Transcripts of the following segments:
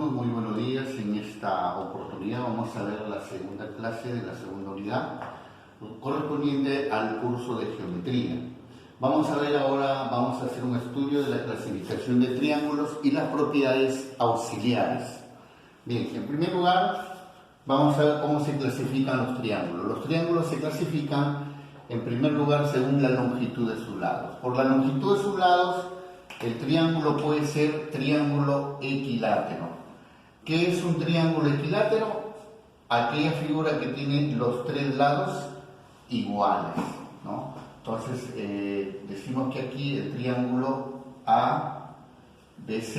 alumnos, muy buenos días. En esta oportunidad vamos a ver la segunda clase de la segunda unidad correspondiente al curso de geometría. Vamos a ver ahora, vamos a hacer un estudio de la clasificación de triángulos y las propiedades auxiliares. Bien, en primer lugar vamos a ver cómo se clasifican los triángulos. Los triángulos se clasifican en primer lugar según la longitud de sus lados. Por la longitud de sus lados, el triángulo puede ser triángulo equilátero. ¿Qué es un triángulo equilátero? Aquella figura que tiene los tres lados iguales, ¿no? Entonces, decimos que aquí el triángulo ABC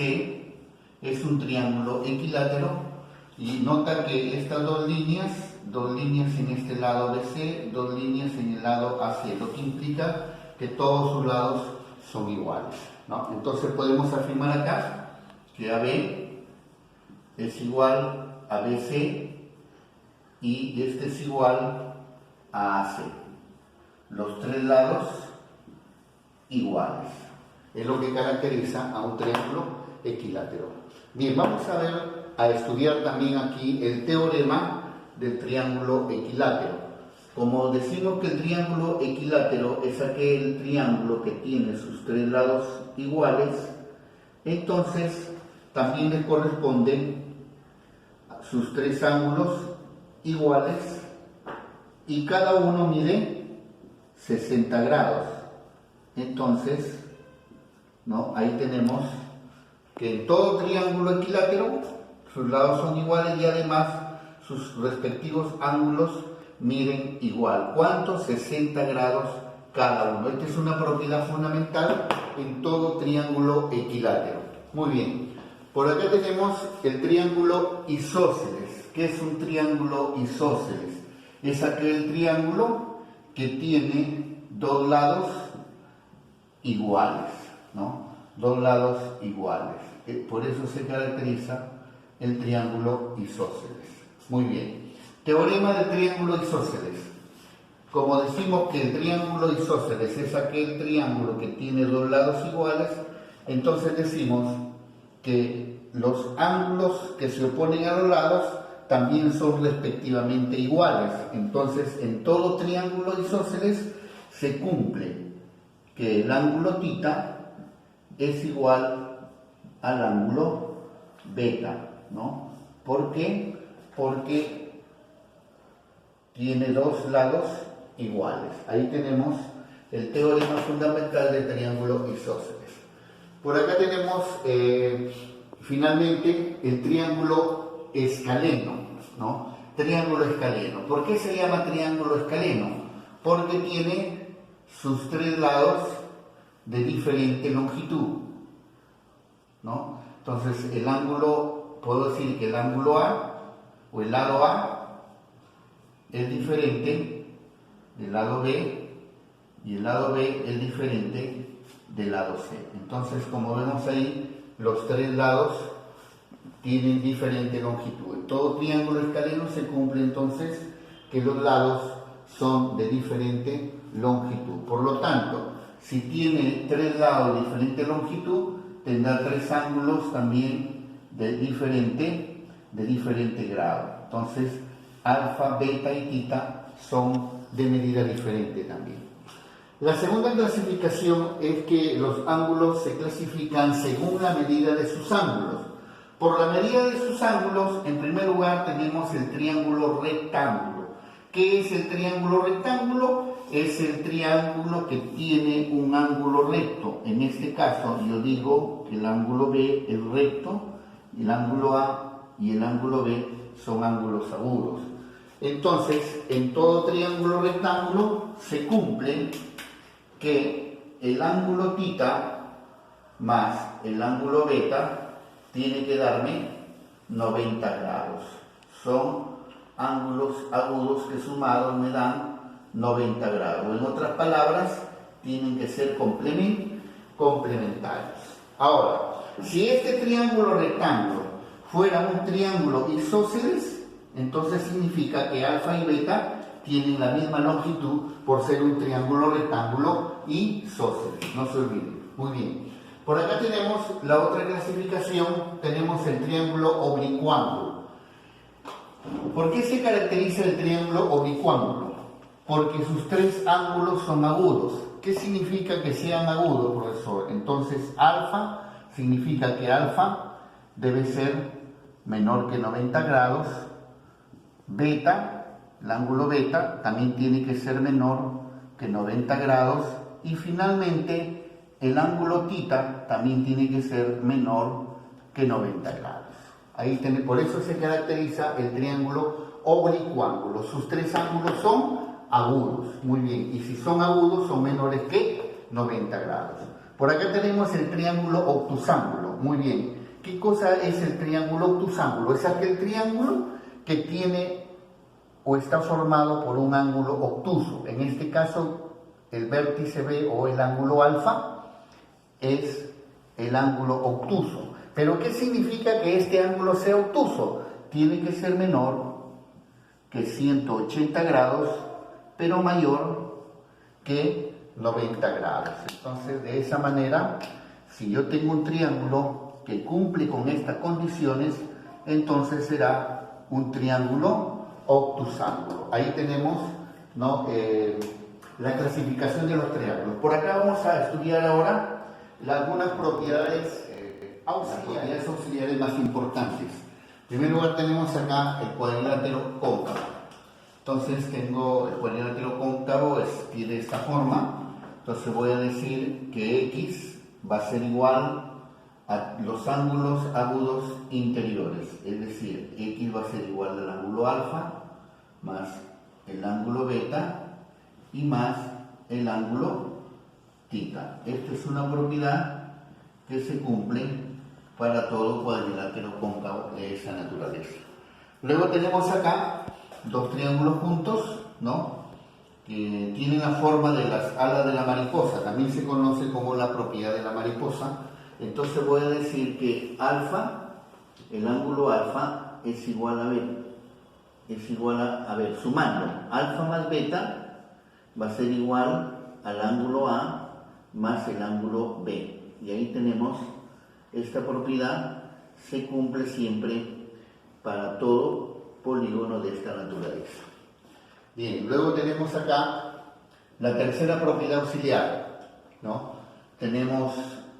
es un triángulo equilátero y nota que estas dos líneas en este lado BC, dos líneas en el lado AC, lo que implica que todos sus lados son iguales, ¿no? Entonces podemos afirmar acá que AB es igual a BC y este es igual a AC. Los tres lados iguales. Es lo que caracteriza a un triángulo equilátero. Bien, vamos a estudiar también aquí el teorema del triángulo equilátero. Como decimos que el triángulo equilátero es aquel triángulo que tiene sus tres lados iguales, entonces también le corresponden sus tres ángulos iguales y cada uno mide 60 grados. Entonces, ¿no? Ahí tenemos que en todo triángulo equilátero sus lados son iguales y además sus respectivos ángulos miden igual. ¿Cuántos? 60 grados cada uno. Esta es una propiedad fundamental en todo triángulo equilátero. Muy bien. Por acá tenemos el triángulo isósceles. ¿Qué es un triángulo isósceles? Es aquel triángulo que tiene dos lados iguales, ¿no? Dos lados iguales. Por eso se caracteriza el triángulo isósceles. Muy bien. Teorema del triángulo isósceles. Como decimos que el triángulo isósceles es aquel triángulo que tiene dos lados iguales, entonces decimos que los ángulos que se oponen a los lados también son respectivamente iguales. Entonces, en todo triángulo isósceles se cumple que el ángulo θ es igual al ángulo beta, ¿no? ¿Por qué? Porque tiene dos lados iguales. Ahí tenemos el teorema fundamental del triángulo isósceles. Por acá tenemos finalmente el triángulo escaleno, ¿no? Triángulo escaleno. ¿Por qué se llama triángulo escaleno? Porque tiene sus tres lados de diferente longitud, ¿no? Entonces el ángulo, puedo decir que el ángulo A o el lado A es diferente del lado B y el lado B es diferente del lado C. Entonces, como vemos ahí, los tres lados tienen diferente longitud. En todo triángulo escaleno se cumple entonces que los lados son de diferente longitud. Por lo tanto, si tiene tres lados de diferente longitud, tendrá tres ángulos también de diferente grado. Entonces, alfa, beta y θ son de medida diferente también. La segunda clasificación es que los ángulos se clasifican según la medida de sus ángulos. Por la medida de sus ángulos, en primer lugar tenemos el triángulo rectángulo. ¿Qué es el triángulo rectángulo? Es el triángulo que tiene un ángulo recto. En este caso, yo digo que el ángulo B es recto, el ángulo A y el ángulo B son ángulos agudos. Entonces, en todo triángulo rectángulo se cumple que el ángulo θ más el ángulo beta tiene que darme 90 grados. Son ángulos agudos que sumados me dan 90 grados. En otras palabras, tienen que ser complementarios. Ahora, si este triángulo rectángulo fuera un triángulo isósceles, entonces significa que alfa y beta tienen la misma longitud por ser un triángulo rectángulo isósceles. No se olviden. Muy bien. Por acá tenemos la otra clasificación, tenemos el triángulo oblicuángulo. ¿Por qué se caracteriza el triángulo oblicuángulo? Porque sus tres ángulos son agudos. ¿Qué significa que sean agudos, profesor? Entonces, alfa significa que alfa debe ser menor que 90 grados, beta, el ángulo beta, también tiene que ser menor que 90 grados, y finalmente el ángulo tita también tiene que ser menor que 90 grados. Ahí por eso se caracteriza el triángulo oblicuángulo. Sus tres ángulos son agudos, muy bien, y si son agudos son menores que 90 grados. Por acá tenemos el triángulo obtusángulo, muy bien. ¿Qué cosa es el triángulo obtusángulo? Es aquel triángulo que tiene o está formado por un ángulo obtuso. En este caso, el vértice B o el ángulo alfa es el ángulo obtuso. ¿Pero qué significa que este ángulo sea obtuso? Tiene que ser menor que 180 grados, pero mayor que 90 grados. Entonces, de esa manera, si yo tengo un triángulo que cumple con estas condiciones, entonces será un triángulo obtusángulo. Ahí tenemos, ¿no?, la clasificación de los triángulos. Por acá vamos a estudiar ahora algunas propiedades auxiliares más importantes. En primer lugar tenemos acá el cuadrilátero cóncavo. Entonces tengo el cuadrilátero cóncavo, tiene esta forma. Entonces voy a decir que X va a ser igual a los ángulos agudos interiores, es decir, X va a ser igual al ángulo alfa más el ángulo beta y más el ángulo tita. Esta es una propiedad que se cumple para todo cuadrilátero cóncavo de esa naturaleza. Luego tenemos acá dos triángulos juntos, ¿no?, que tienen la forma de las alas de la mariposa, también se conoce como la propiedad de la mariposa. Entonces voy a decir que alfa, el ángulo alfa es igual a B, sumando alfa más beta va a ser igual al ángulo A más el ángulo B, y ahí tenemos esta propiedad, se cumple siempre para todo polígono de esta naturaleza. Bien, luego tenemos acá la tercera propiedad auxiliar, ¿no? Tenemos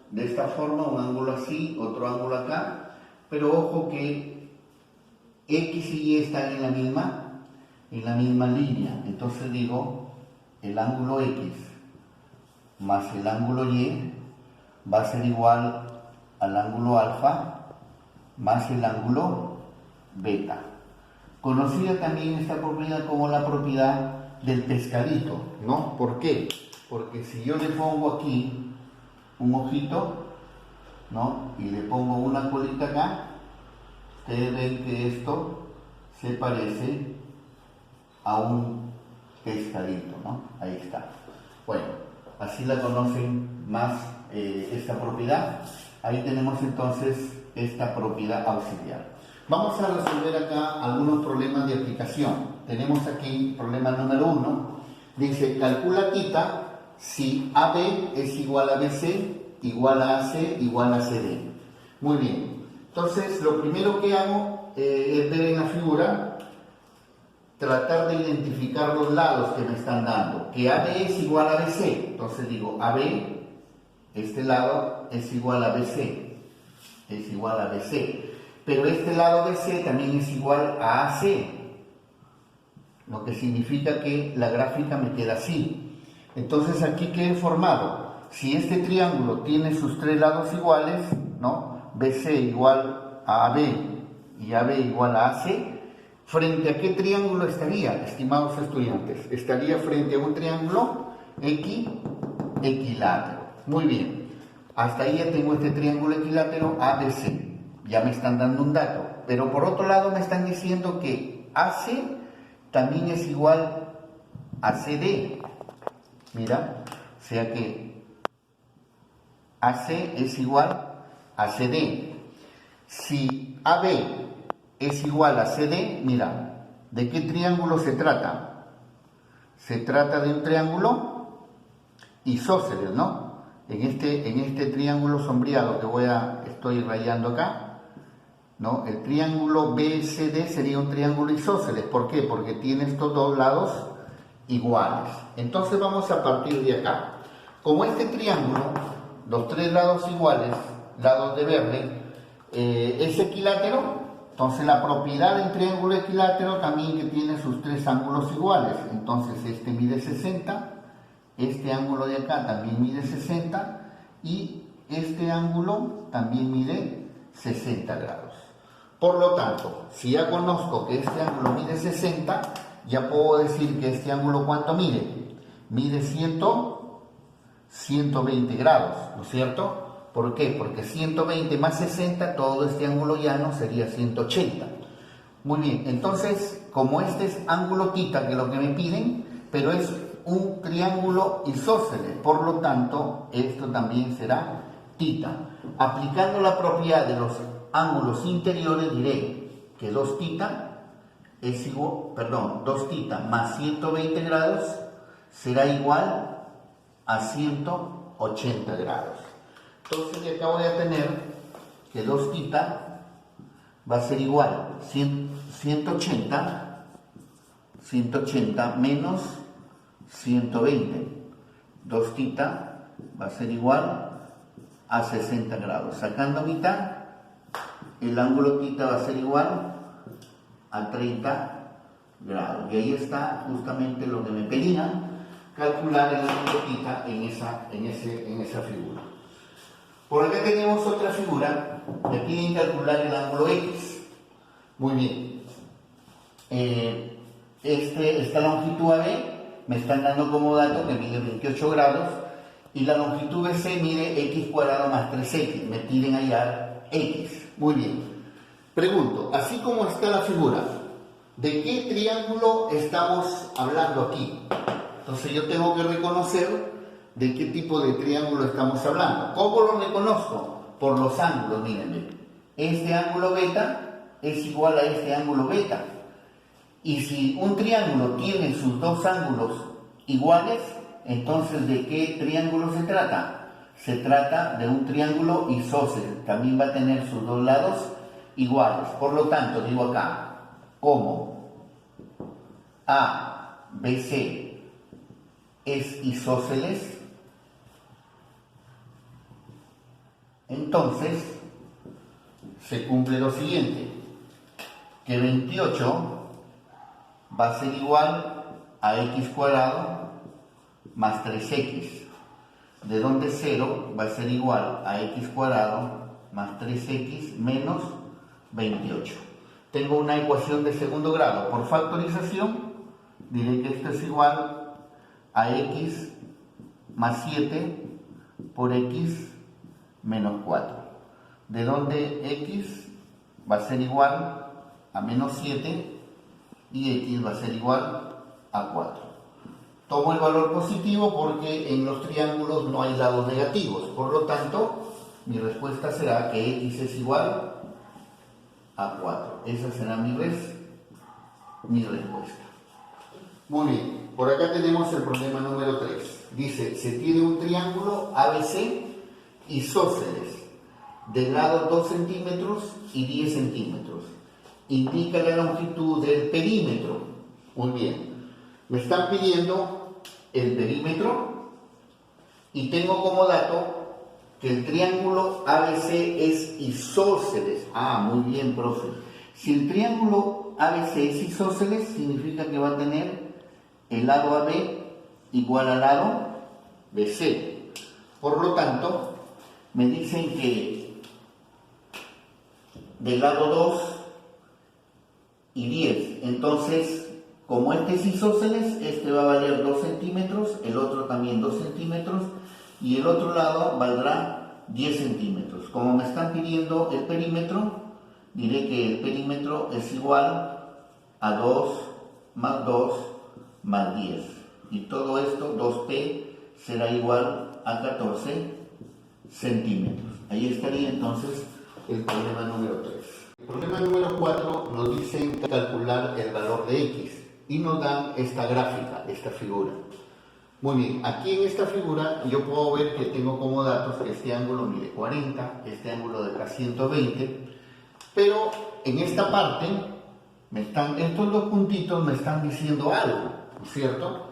de esta forma un ángulo así, otro ángulo acá, pero ojo que X y Y están en la misma línea. Entonces digo, el ángulo X más el ángulo Y va a ser igual al ángulo alfa más el ángulo beta. Conocida también esta propiedad como la propiedad del pescadito, ¿no? ¿Por qué? Porque si yo le pongo aquí un ojito, ¿no?, y le pongo una colita acá, ustedes ven que esto se parece a un pescadito, ¿no? Ahí está. Bueno, así la conocen más esta propiedad. Ahí tenemos entonces esta propiedad auxiliar. Vamos a resolver acá algunos problemas de aplicación. Tenemos aquí problema número 1. Dice, calcula tita si AB es igual a BC, igual a AC, igual a CD. Muy bien. Entonces, lo primero que hago es ver en la figura, tratar de identificar los lados que me están dando. Que AB es igual a BC. Entonces digo, AB, este lado, es igual a BC. Es igual a BC. Pero este lado BC también es igual a AC. Lo que significa que la gráfica me queda así. Entonces aquí, ¿qué he formado? Si este triángulo tiene sus tres lados iguales, ¿no?, BC igual a AB y AB igual a AC, ¿frente a qué triángulo estaría, estimados estudiantes? Estaría frente a un triángulo equilátero. Muy bien. Hasta ahí ya tengo este triángulo equilátero ABC. Ya me están dando un dato. Pero por otro lado me están diciendo que AC también es igual a CD. Mira, o sea que AC es igual a CD. Si AB es igual a CD, mira, ¿de qué triángulo se trata? Se trata de un triángulo isósceles, ¿no? En este triángulo sombreado que estoy rayando acá, ¿no? El triángulo BCD sería un triángulo isósceles. ¿Por qué? Porque tiene estos dos lados iguales. Entonces vamos a partir de acá. Como este triángulo, los tres lados iguales, lados de verde, es equilátero, entonces la propiedad del triángulo equilátero también que tiene sus tres ángulos iguales. Entonces este mide 60, este ángulo de acá también mide 60 y este ángulo también mide 60 grados. Por lo tanto, si ya conozco que este ángulo mide 60, ya puedo decir que este ángulo ¿cuánto mide? Mide 120 grados, ¿no es cierto? ¿Por qué? Porque 120 más 60, todo este ángulo llano sería 180. Muy bien, entonces, como este es ángulo θ, que es lo que me piden, pero es un triángulo isósceles, por lo tanto, esto también será θ. Aplicando la propiedad de los ángulos interiores, diré que 2θ es igual, 2θ más 120 grados será igual a 180 grados. Entonces de acá voy a tener que 2θ va a ser igual 180 menos 120. 2θ va a ser igual a 60 grados. Sacando mitad, el ángulo θ va a ser igual a 30 grados. Y ahí está justamente lo que me pedían, calcular el ángulo θ en esa figura. Por acá tenemos otra figura, me piden calcular el ángulo X. Muy bien. Esta longitud AB me están dando como dato que mide 28 grados y la longitud BC mide x cuadrado más 3x. Me piden hallar X. Muy bien. Pregunto, así como está la figura, ¿de qué triángulo estamos hablando aquí? Entonces yo tengo que reconocer de qué tipo de triángulo estamos hablando. ¿Cómo lo reconozco? Por los ángulos, mírenme. Este ángulo beta es igual a este ángulo beta. Y si un triángulo tiene sus dos ángulos iguales, entonces ¿de qué triángulo se trata? Se trata de un triángulo isósceles. También va a tener sus dos lados iguales. Por lo tanto, digo acá, como ABC es isósceles, entonces se cumple lo siguiente, que 28 va a ser igual a x cuadrado más 3x, de donde 0 va a ser igual a x cuadrado más 3x menos 28. Tengo una ecuación de segundo grado. Por factorización, diré que esto es igual a x más 7 por x menos 4, de donde x va a ser igual a menos 7 y x va a ser igual a 4. Tomo el valor positivo porque en los triángulos no hay lados negativos, por lo tanto mi respuesta será que x es igual a 4. Esa será mi respuesta. Muy bien, por acá tenemos el problema número 3. Dice, se tiene un triángulo ABC isósceles, de lado 2 centímetros y 10 centímetros. Indica la longitud del perímetro. Muy bien, me están pidiendo el perímetro y tengo como dato que el triángulo ABC es isósceles. Muy bien, profe. Si el triángulo ABC es isósceles, significa que va a tener el lado AB igual al lado BC. Por lo tanto, me dicen que del lado 2 y 10. Entonces, como este es isósceles, este va a valer 2 centímetros, el otro también 2 centímetros, y el otro lado valdrá 10 centímetros. Como me están pidiendo el perímetro, diré que el perímetro es igual a 2 más 10. Y todo esto, 2p, será igual a 14 centímetros. Ahí estaría entonces el problema número 3. El problema número 4 nos dicen calcular el valor de x y nos dan esta gráfica, esta figura. Muy bien, aquí en esta figura yo puedo ver que tengo como datos que este ángulo mide 40, este ángulo de acá 120, pero en esta parte estos dos puntitos me están diciendo algo, ¿no es cierto?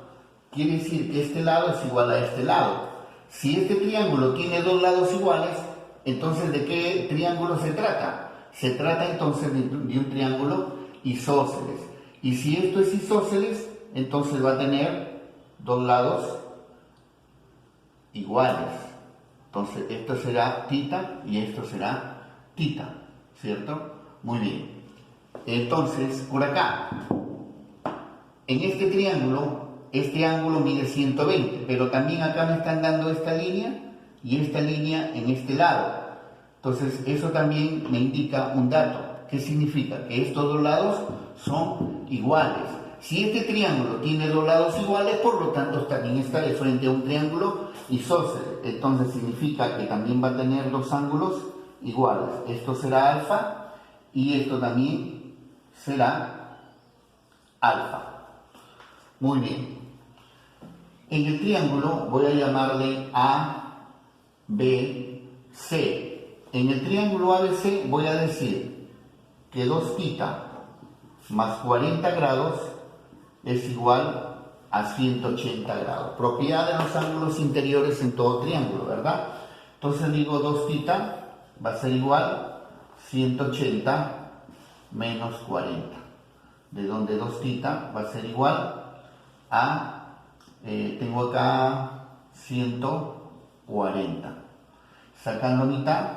Quiere decir que este lado es igual a este lado. Si este triángulo tiene dos lados iguales, entonces ¿de qué triángulo se trata? Se trata entonces de un triángulo isósceles. Y si esto es isósceles, entonces va a tener dos lados iguales. Entonces esto será tita y esto será tita, ¿cierto? Muy bien. Entonces, por acá, en este triángulo, este ángulo mide 120, pero también acá me están dando esta línea y esta línea en este lado. Entonces, eso también me indica un dato. ¿Qué significa? Que estos dos lados son iguales. Si este triángulo tiene dos lados iguales, por lo tanto también está de frente a un triángulo isósceles. Entonces significa que también va a tener dos ángulos iguales. Esto será alfa y esto también será alfa. Muy bien. En el triángulo voy a llamarle A, B, C. En el triángulo ABC voy a decir que 2 tita más 40 grados es igual a 180 grados. Propiedad de los ángulos interiores en todo triángulo, ¿verdad? Entonces digo 2 tita va a ser igual a 180 menos 40. De donde 2 tita va a ser igual a, tengo acá 140. Sacando mitad,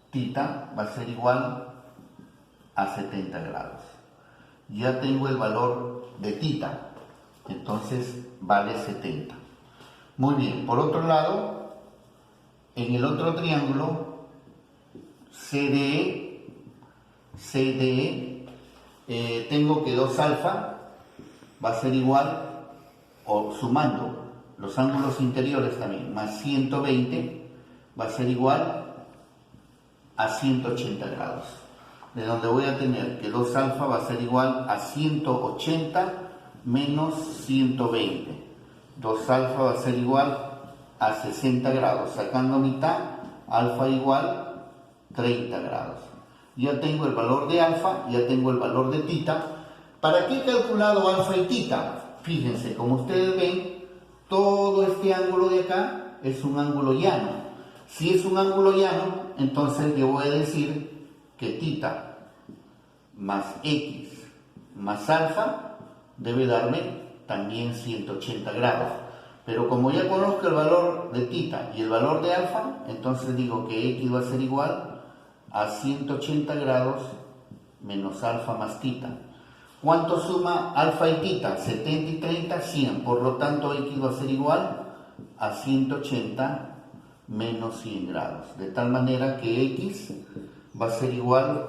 tita va a ser igual a 70 grados. Ya tengo el valor de tita, entonces vale 70. Muy bien, por otro lado, en el otro triángulo, CDE, tengo que 2 alfa va a ser igual, o sumando los ángulos interiores también, más 120, va a ser igual a 180 grados. De donde voy a tener que 2 alfa va a ser igual a 180 menos 120. 2 alfa va a ser igual a 60 grados. Sacando mitad, alfa igual 30 grados. Ya tengo el valor de alfa, ya tengo el valor de tita. ¿Para qué he calculado alfa y tita? Fíjense, como ustedes ven, todo este ángulo de acá es un ángulo llano. Si es un ángulo llano, entonces yo voy a decir que tita más x más alfa debe darme también 180 grados. Pero como ya conozco el valor de tita y el valor de alfa, entonces digo que x va a ser igual a 180 grados menos alfa más tita. ¿Cuánto suma alfa y tita? 70 y 30, 100. Por lo tanto, x va a ser igual a 180 menos 100 grados. De tal manera que x va a ser igual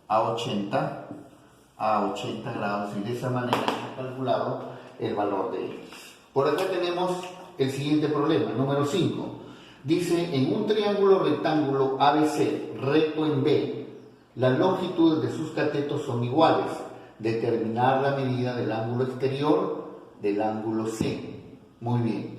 a 80 grados. Y de esa manera he calculado el valor de x. Por acá tenemos el siguiente problema, número 5. Dice, en un triángulo rectángulo ABC recto en B, las longitudes de sus catetos son iguales. Determinar la medida del ángulo exterior del ángulo C. Muy bien.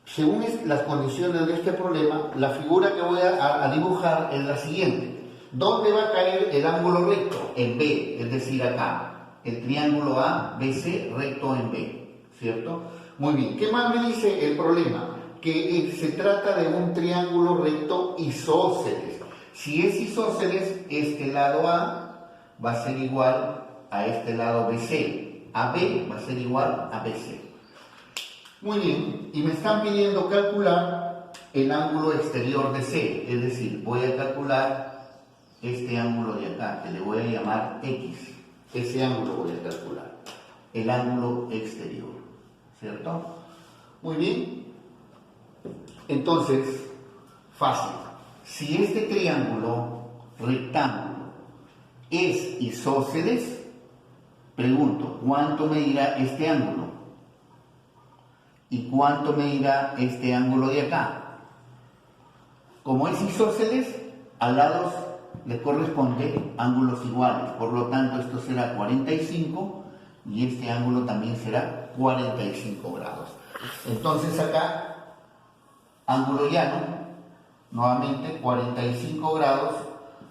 Según las condiciones de este problema, la figura que voy a dibujar es la siguiente. ¿Dónde va a caer el ángulo recto? En B, es decir, acá. El triángulo ABC recto en B, ¿cierto? Muy bien. ¿Qué más me dice el problema? Que se trata de un triángulo recto isósceles. Si es isósceles, este lado A va a ser igual a este lado BC. AB va a ser igual a BC. Muy bien, y me están pidiendo calcular el ángulo exterior de C, es decir, voy a calcular este ángulo de acá, que le voy a llamar X. Ese ángulo voy a calcular, el ángulo exterior, ¿cierto? Muy bien, entonces, fácil. Si este triángulo rectángulo es isósceles, pregunto, ¿cuánto medirá este ángulo? ¿Y cuánto medirá este ángulo de acá? Como es isósceles, a lados le corresponde ángulos iguales. Por lo tanto, esto será 45 y este ángulo también será 45 grados. Entonces acá, ángulo llano, nuevamente 45 grados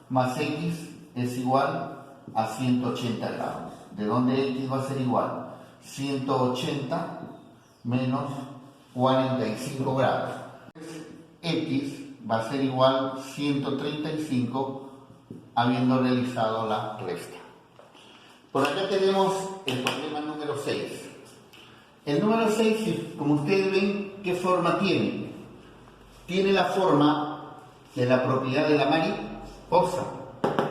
más x es igual a 180 grados. ¿De dónde x va a ser igual? 180 menos 45 grados. X va a ser igual 135 habiendo realizado la resta. Por acá tenemos el problema número 6. El número 6, como ustedes ven, ¿qué forma tiene? Tiene la forma de la propiedad de la mariposa,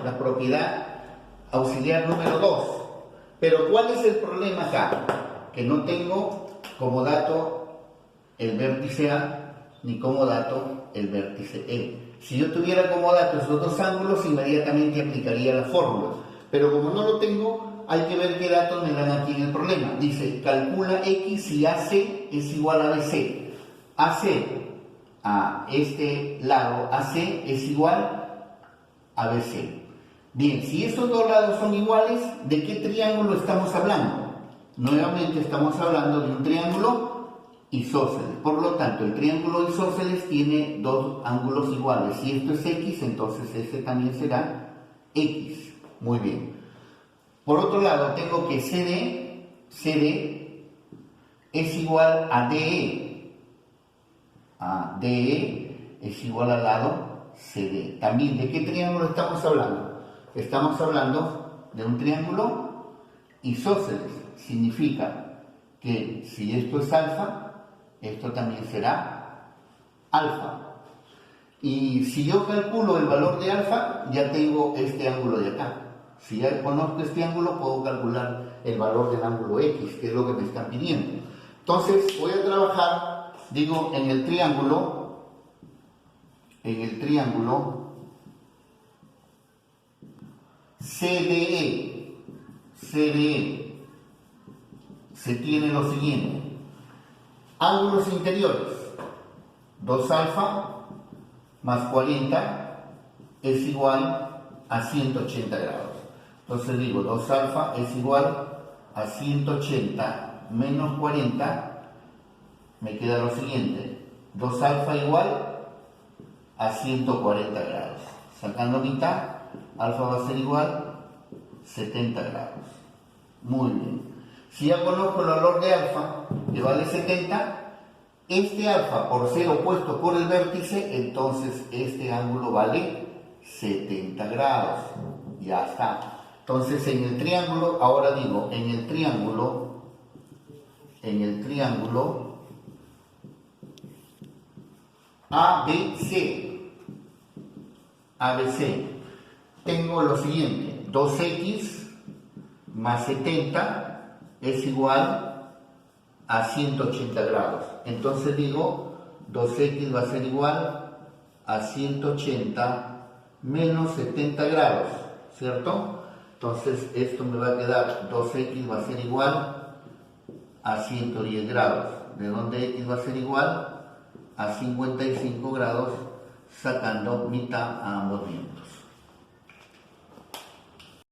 la propiedad auxiliar número 2. Pero ¿cuál es el problema acá? Que no tengo como dato el vértice A ni como dato el vértice E. Si yo tuviera como dato esos dos ángulos, inmediatamente aplicaría la fórmula. Pero como no lo tengo, hay que ver qué datos me dan aquí en el problema. Dice, calcula X si AC es igual a BC. AC, a este lado, AC es igual a BC. Bien, si estos dos lados son iguales, ¿de qué triángulo estamos hablando? Nuevamente estamos hablando de un triángulo isósceles. Por lo tanto, el triángulo isósceles tiene dos ángulos iguales. Si esto es X, entonces este también será X. Muy bien. Por otro lado, tengo que CD es igual a DE. DE es igual al lado CD. También, ¿de qué triángulo estamos hablando? Estamos hablando de un triángulo isósceles. Significa que si esto es alfa, esto también será alfa. Y si yo calculo el valor de alfa, ya tengo este ángulo de acá. Si ya conozco este ángulo, puedo calcular el valor del ángulo X, que es lo que me están pidiendo. Entonces, voy a trabajar, digo, en el triángulo CDE. Se tiene lo siguiente. Ángulos interiores. 2 alfa más 40 es igual a 180 grados. Entonces digo, 2 alfa es igual a 180 menos 40, me queda lo siguiente. 2 alfa igual a 140 grados. Sacando mitad, alfa va a ser igual a 70 grados. Muy bien. Si ya conozco el valor de alfa, que vale 70, este alfa por ser opuesto por el vértice, entonces este ángulo vale 70 grados. Ya está. Entonces en el triángulo, ahora digo, en el triángulo ABC, tengo lo siguiente, 2x más 70 es igual a 180 grados. Entonces digo, 2x va a ser igual a 180 menos 70 grados, ¿cierto? Entonces esto me va a quedar, 2x va a ser igual a 110 grados. ¿De dónde x va a ser igual? A 55 grados, sacando mitad a ambos miembros.